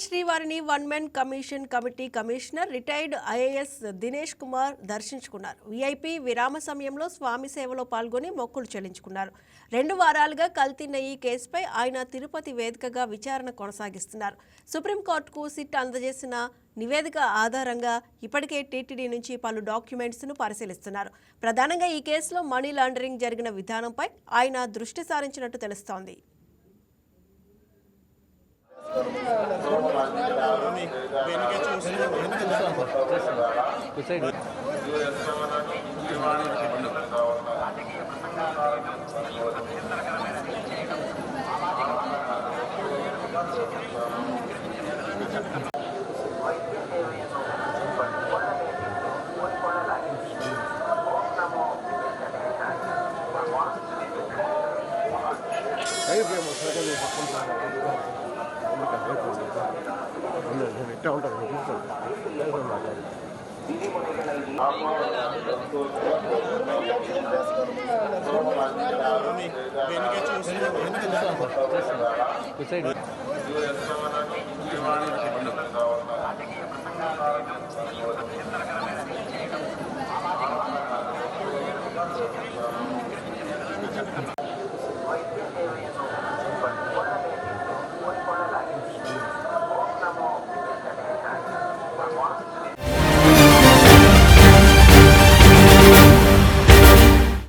శ్రీవారిని one men commission committee commissioner retired IAS Dinesh Kumar దర్శించుకున్నారు. VIP విరామ సమయంలో స్వామి సేవలో పాల్గొని మొక్కులు చెల్లించుకున్నారు. 2 వారాలుగా కల్తీ నెయ్యి కేసుపై ఆయన తిరుపతి వేదికగా విచారణ కొనసాగిస్తున్నారు. సుప్రీంకోర్టుకు సిట్ అందజేసిన నివేదిక ఆధారంగా ఇప్పటికే టీటీడీ నుంచి పలు డాక్యుమెంట్స్ను పరిశీలిస్తున్నారు. ప్రధానంగా ఈ కేసులో మనీ లాండరింగ్ జరిగిన విధానంపై ఆయన దృష్టి సారించినట్టు తెలుస్తోంది. Good side.